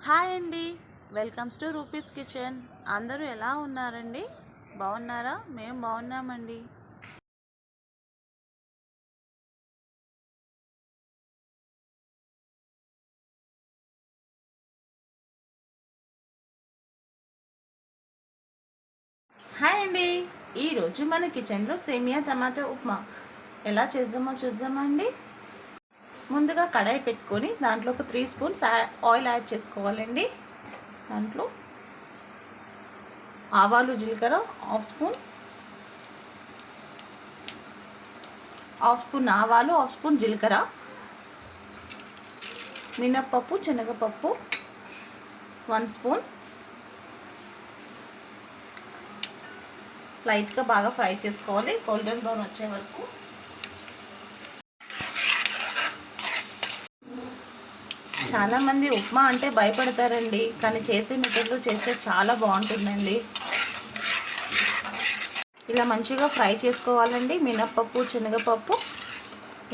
Hi అండి, welcomes to rupees kitchen. అందరూ ఎలా ఉన్నారండి? బాగున్నారా? మేము బాగున్నామండి. హాయ్ అండి, ఈరోజు మన కిచెన్లో సేమియా టమాటా ఉప్మా ఎలా చేద్దామో చూద్దామా అండి. ముందుగా కడాయి పెట్టుకొని దాంట్లో ఒక 3 స్పూన్స్ ఆయిల్ యాడ్ చేసుకోవాలండి. దాంట్లో ఆవాలు జీలకర్ర హాఫ్ స్పూన్ ఆవాలు, హాఫ్ స్పూన్ జీలకర్ర, మినప్పప్పు శనగపప్పు 1 స్పూన్ లైట్గా బాగా ఫ్రై చేసుకోవాలి, గోల్డెన్ బ్రౌన్ వచ్చే వరకు. చాలామంది ఉప్మా అంటే భయపడతారండి, కానీ చేసే మెథడ్లో చేస్తే చాలా బాగుంటుందండి. ఇలా మంచిగా ఫ్రై చేసుకోవాలండి. మినప్పప్పు శనగపప్పు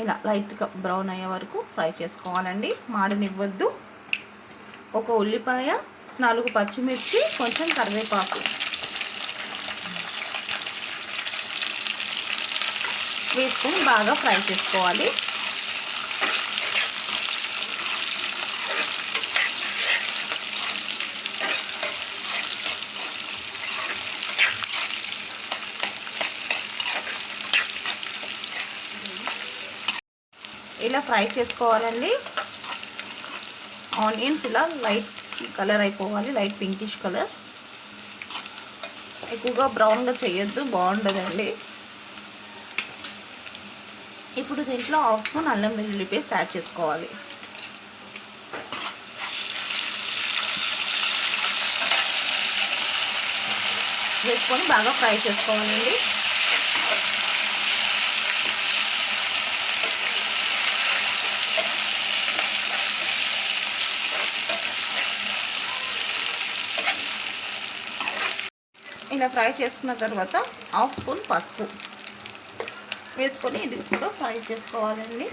ఇలా లైట్గా బ్రౌన్ అయ్యే వరకు ఫ్రై చేసుకోవాలండి, మాడనివ్వద్దు. ఒక ఉల్లిపాయ, 4 పచ్చిమిర్చి, కొంచెం కరివేపాకు వేసుకొని బాగా ఫ్రై చేసుకోవాలి. ఇలా ఫ్రై చేసుకోవాలండి. ఆనియన్స్ ఇలా లైట్ కలర్ అయిపోవాలి, లైట్ పింకిష్ కలర్. ఎక్కువగా బ్రౌన్గా చేయొద్దు, బాగుండదండి. ఇప్పుడు దీంట్లో హాఫ్ స్పూన్ అల్లం వెల్లుల్లి పేస్ట్ యాడ్ చేసుకోవాలి. వేసుకొని బాగా ఫ్రై చేసుకోవాలండి. ఇలా ఫ్రై చేసుకున్న తర్వాత హాఫ్ స్పూన్ పసుపు వేసుకొని ఇది కూడా ఫ్రై చేసుకోవాలండి.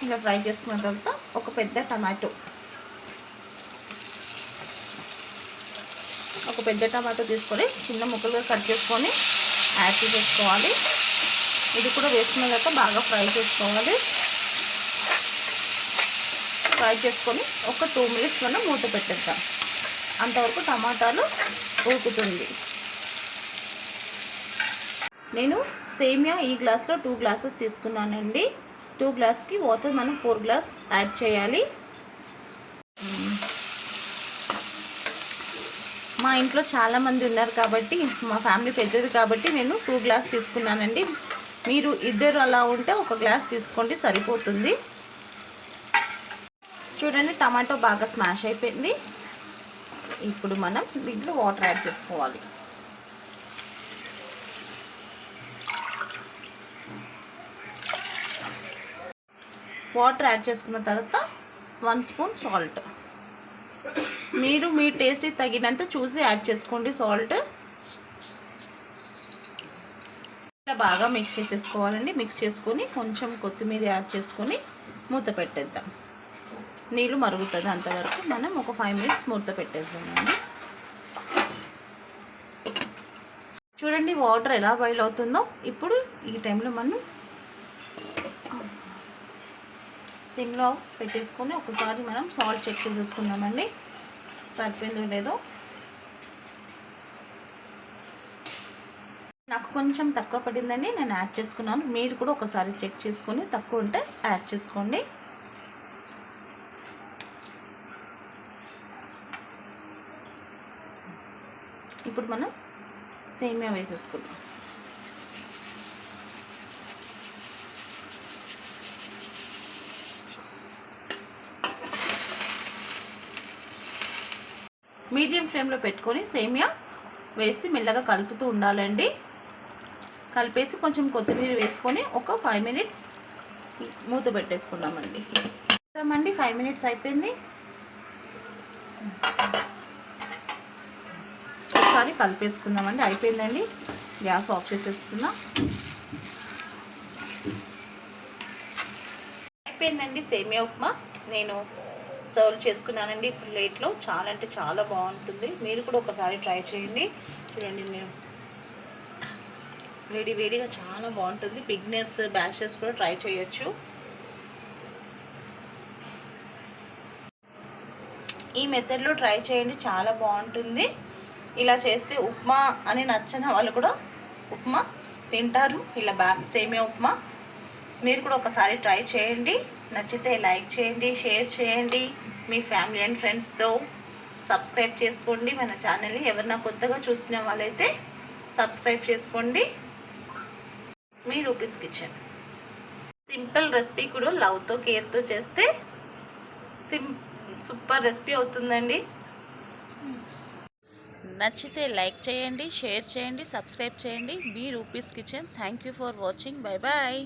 ఇలా ఫ్రై చేసుకున్న తర్వాత ఒక పెద్ద టమాటో తీసుకొని చిన్న ముక్కలుగా కట్ చేసుకొని యాడ్ చేసుకోవాలి. ఇది కూడా వేసుకున్న తర్వాత బాగా ఫ్రై చేసుకోవాలి. ఫ్రై చేసుకొని ఒక 2 మినిట్స్ మనం మూత పెట్టేద్దాం, అంతవరకు టమాటాలు ఉడుకుతుంది. నేను సేమియా ఈ గ్లాస్లో 2 గ్లాసెస్ తీసుకున్నానండి. 2 గ్లాస్కి వాటర్ మనం 4 గ్లాస్ యాడ్ చేయాలి. మా ఇంట్లో చాలామంది ఉన్నారు కాబట్టి, మా ఫ్యామిలీ పెద్దది కాబట్టి నేను 2 గ్లాస్ తీసుకున్నానండి. మీరు ఇద్దరు అలా ఉంటే 1 గ్లాస్ తీసుకోండి, సరిపోతుంది. చూడండి, టమాటో బాగా స్మాష్ అయిపోయింది. ఇప్పుడు మనం దీంట్లో వాటర్ యాడ్ చేసుకోవాలి. వాటర్ యాడ్ చేసుకున్న తర్వాత 1 స్పూన్ సాల్ట్. మీరు మీ టేస్ట్కి తగినంత చూసి యాడ్ చేసుకోండి సాల్ట్. ఇలా బాగా మిక్స్ చేసేసుకోవాలండి. మిక్స్ చేసుకొని కొంచెం కొత్తిమీర యాడ్ చేసుకొని మూత పెట్టేద్దాం. నీళ్ళు మరుగుతుంది, అంతవరకు మనం ఒక 5 మినిట్స్ మూత పెట్టేద్దామండి. చూడండి వాటర్ ఎలా బాయిల్ అవుతుందో. ఇప్పుడు ఈ టైంలో మనం సిమ్లో పెట్టేసుకొని ఒకసారి మనం సాల్ట్ చెక్ చేసేసుకుందామండి, సరిపోయిందో లేదో. నాకు కొంచెం తక్కువ పడిందండి, నేను యాడ్ చేసుకున్నాను. మీరు కూడా ఒకసారి చెక్ చేసుకొని తక్కువ ఉంటే యాడ్ చేసుకోండి. ఇప్పుడు మనం సేమియా వేసేసుకుందాం. మీడియం ఫ్లేమ్లో పెట్టుకొని సేమియా వేసి మెల్లగా కలుపుతూ ఉండాలండి. కలిపేసి కొంచెం కొత్తిమీర వేసుకొని ఒక 5 మినిట్స్ మూత పెట్టేసుకుందామండి. 5 మినిట్స్ అయిపోయింది. ఒకసారి కలిపేసుకుందామండి. అయిపోయిందండి, గ్యాస్ ఆఫ్ చేసేస్తున్నా. అయిపోయిందండి సేమియా ఉప్మా. నేను సర్వ్ చేసుకున్నానండి ప్లేట్లో. చాలా అంటే చాలా బాగుంటుంది. మీరు కూడా ఒకసారి ట్రై చేయండి. చూడండి, మీరు వేడిగా చాలా బాగుంటుంది. బిగినర్స్, బ్యాచలర్స్ కూడా ట్రై చేయొచ్చు. ఈ మెథడ్లో ట్రై చేయండి, చాలా బాగుంటుంది. ఇలా చేస్తే ఉప్మా అని నచ్చని వాళ్ళు కూడా ఉప్మా తింటారు. ఇలా సేమియా ఉప్మా మీరు కూడా ఒకసారి ట్రై చేయండి. నచ్చితే లైక్ చేయండి, షేర్ చేయండి మీ ఫ్యామిలీ అండ్ ఫ్రెండ్స్తో. సబ్స్క్రైబ్ చేసుకోండి మన ఛానల్ని. ఎవరైనా కొత్తగా చూసిన వాళ్ళైతే సబ్స్క్రైబ్ చేసుకోండి. మీ రూపీస్ కిచెన్ సింపుల్ రెసిపీ కూడా లవ్తో, కేర్తో చేస్తే సూపర్ రెసిపీ అవుతుందండి. నచ్చితే లైక్ చేయండి, షేర్ చేయండి, సబ్స్క్రైబ్ చేయండి. మీ Roopi's kitchen. Thank you for watching. Bye bye.